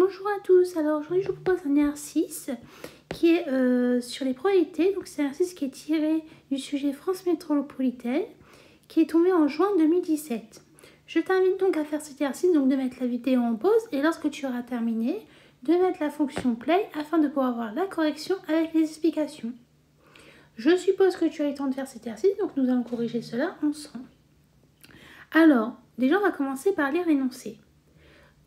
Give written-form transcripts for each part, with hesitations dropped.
Bonjour à tous, alors aujourd'hui je vous propose un exercice qui est sur les probabilités. Donc c'est un exercice qui est tiré du sujet France métropolitaine qui est tombé en juin 2017. Je t'invite donc à faire cet exercice, donc de mettre la vidéo en pause et lorsque tu auras terminé, de mettre la fonction play afin de pouvoir voir la correction avec les explications. Je suppose que tu as eu le temps de faire cet exercice, donc nous allons corriger cela ensemble. Alors, déjà on va commencer par lire l'énoncé.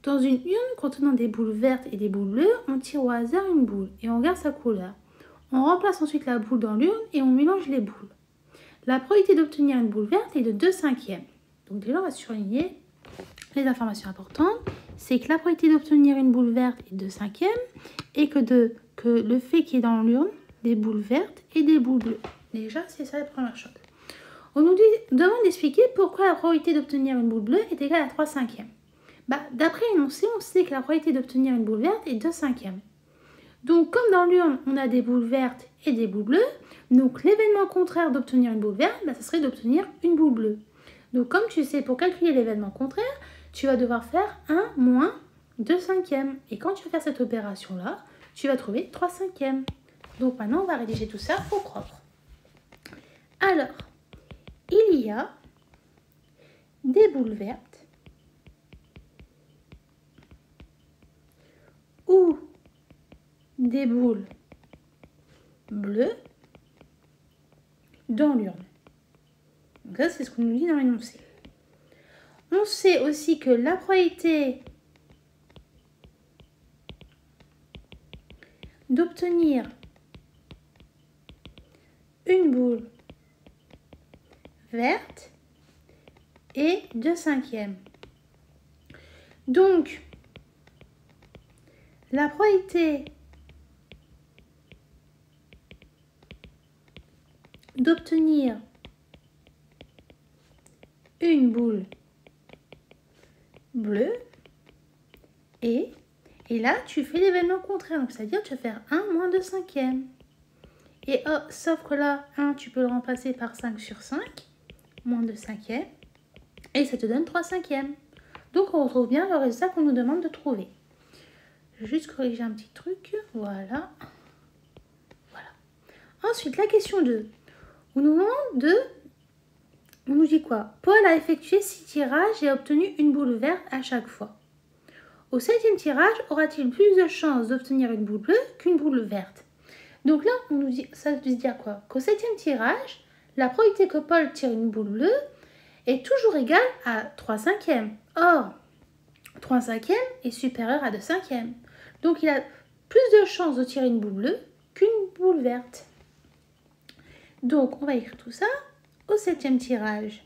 Dans une urne contenant des boules vertes et des boules bleues, on tire au hasard une boule et on regarde sa couleur. On remplace ensuite la boule dans l'urne et on mélange les boules. La probabilité d'obtenir une boule verte est de 2/5. Donc déjà, on va surligner les informations importantes. C'est que la probabilité d'obtenir une boule verte est de 2/5 et que le fait qu'il y ait dans l'urne des boules vertes et des boules bleues. Déjà, c'est ça la première chose. On nous demande d'expliquer pourquoi la probabilité d'obtenir une boule bleue est égale à 3/5. D'après l'énoncé, on sait que la probabilité d'obtenir une boule verte est 2/5. Donc, comme dans l'urne, on a des boules vertes et des boules bleues, donc l'événement contraire d'obtenir une boule verte, ça serait d'obtenir une boule bleue. Donc, comme tu sais, pour calculer l'événement contraire, tu vas devoir faire 1 moins 2/5. Et quand tu vas faire cette opération-là, tu vas trouver 3/5. Donc, maintenant, on va rédiger tout ça au propre. Alors, il y a des boules vertes ou des boules bleues dans l'urne. Donc ça, c'est ce qu'on nous dit dans l'énoncé. On sait aussi que la probabilité d'obtenir une boule verte est 2/5. Donc, la probabilité d'obtenir une boule bleue et là tu fais l'événement contraire, donc c'est-à-dire tu vas faire 1 moins 2/5. Et sauf que là 1 tu peux le remplacer par 5/5 moins 2/5 et ça te donne 3/5. Donc on retrouve bien le résultat qu'on nous demande de trouver. Je vais juste corriger un petit truc, voilà. Ensuite, la question 2. On nous dit quoi? Paul a effectué 6 tirages et a obtenu une boule verte à chaque fois. Au 7e tirage, aura-t-il plus de chances d'obtenir une boule bleue qu'une boule verte? Donc là, on nous dit, ça veut dire quoi? Qu'au 7e tirage, la probabilité que Paul tire une boule bleue est toujours égale à 3/5. Or, 3/5 est supérieur à 2/5. Donc, il a plus de chances de tirer une boule bleue qu'une boule verte. Donc, on va écrire tout ça. Au 7e tirage,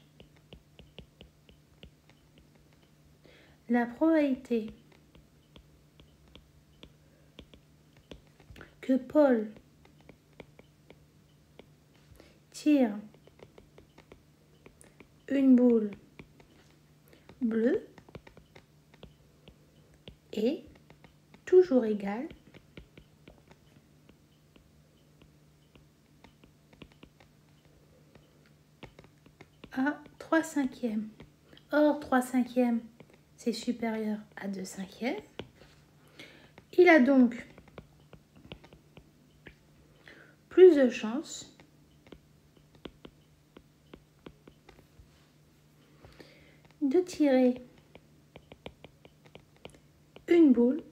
la probabilité que Paul tire une boule bleue est toujours égale à 3/5. Or, 3/5, c'est supérieur à 2/5. Il a donc plus de chances de tirer une boule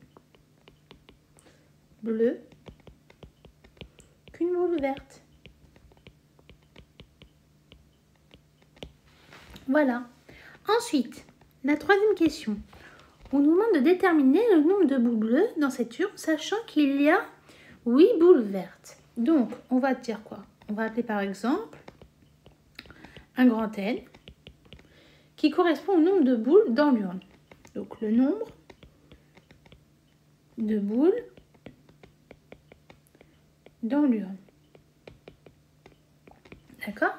bleue qu'une boule verte. Voilà. Ensuite, la 3e question. On nous demande de déterminer le nombre de boules bleues dans cette urne, sachant qu'il y a 8 boules vertes. Donc, on va dire quoi? On va appeler par exemple un grand N qui correspond au nombre de boules dans l'urne. Donc, le nombre de boules dans l'urne. D'accord?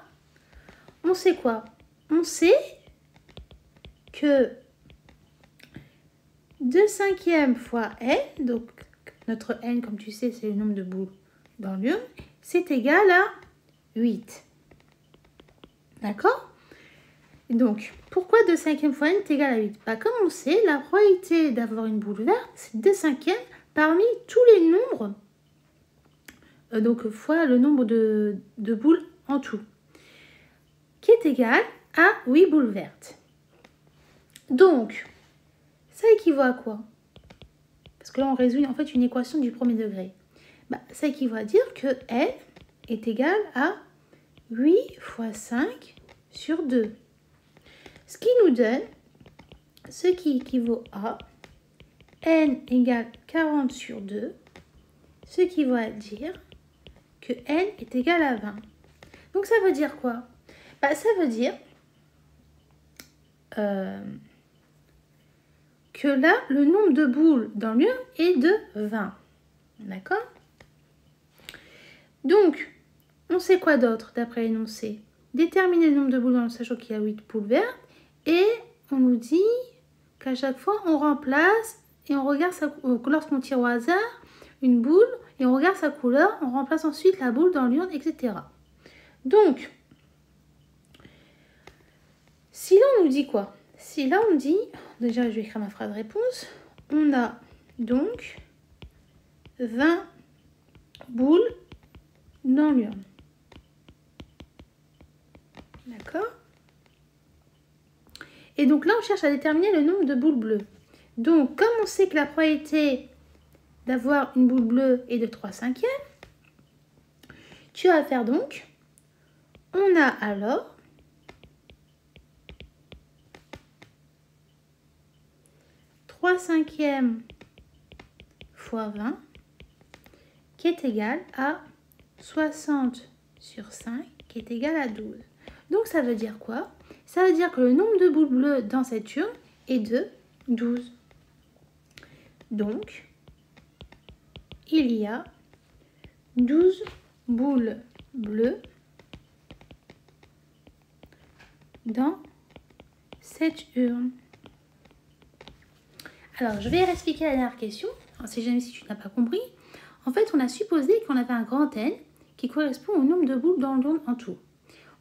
On sait quoi? On sait que 2/5 fois n, donc notre n, comme tu sais, c'est le nombre de boules dans l'urne, c'est égal à 8. D'accord? Donc, pourquoi 2/5 fois n est égal à 8? Bah, comme on sait, la probabilité d'avoir une boule verte, c'est 2/5 parmi tous les nombres, donc fois le nombre de boules en tout, qui est égal à 8 boules vertes. Donc, ça équivaut à quoi? Parce que là, on résout en fait une équation du premier degré. Bah, ça équivaut à dire que n est égal à 8 fois 5 sur 2. Ce qui nous donne ce qui équivaut à n égale 40 sur 2, ce qui va dire que n est égal à 20. Donc ça veut dire quoi? Bah, ça veut dire que là, le nombre de boules dans l'urne est de 20. D'accord? Donc, on sait quoi d'autre d'après l'énoncé? Déterminer le nombre de boules dans le sachant qu'il y a 8 boules vertes. Et on nous dit qu'à chaque fois, on remplace et on regarde lorsqu'on tire au hasard une boule et on regarde sa couleur, on remplace ensuite la boule dans l'urne, etc. Donc, si là on nous dit quoi? Si là on dit, déjà je vais écrire ma phrase réponse, on a donc 20 boules dans l'urne. D'accord? Et donc là on cherche à déterminer le nombre de boules bleues. Donc comme on sait que la probabilité d'avoir une boule bleue est de 3/5, tu vas faire donc, on a alors 3/5 fois 20 qui est égal à 60 sur 5 qui est égal à 12. Donc ça veut dire quoi? Ça veut dire que le nombre de boules bleues dans cette urne est de 12. Donc, il y a 12 boules bleues dans cette urne. Alors, je vais réexpliquer la dernière question. Alors, si jamais tu n'as pas compris, en fait, on a supposé qu'on avait un grand N qui correspond au nombre de boules dans l'urne en tout.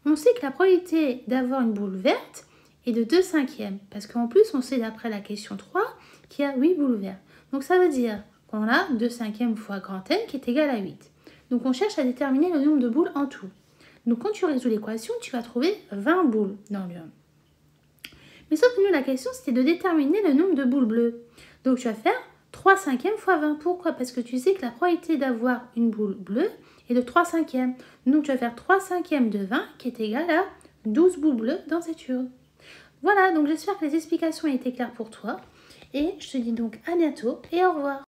On sait que la probabilité d'avoir une boule verte est de 2/5, parce qu'en plus, on sait d'après la question 3 qu'il y a 8 boules vertes. Donc, ça veut dire qu'on a 2/5 fois grand N qui est égal à 8. Donc, on cherche à déterminer le nombre de boules en tout. Donc, quand tu résous l'équation, tu vas trouver 20 boules dans l'urne. Mais sauf que nous, la question, c'était de déterminer le nombre de boules bleues. Donc, tu vas faire 3/5 fois 20. Pourquoi? Parce que tu sais que la probabilité d'avoir une boule bleue est de 3/5. Donc, tu vas faire 3/5 de 20 qui est égal à 12 boules bleues dans cette urne. Voilà, donc j'espère que les explications ont été claires pour toi. Et je te dis donc à bientôt et au revoir.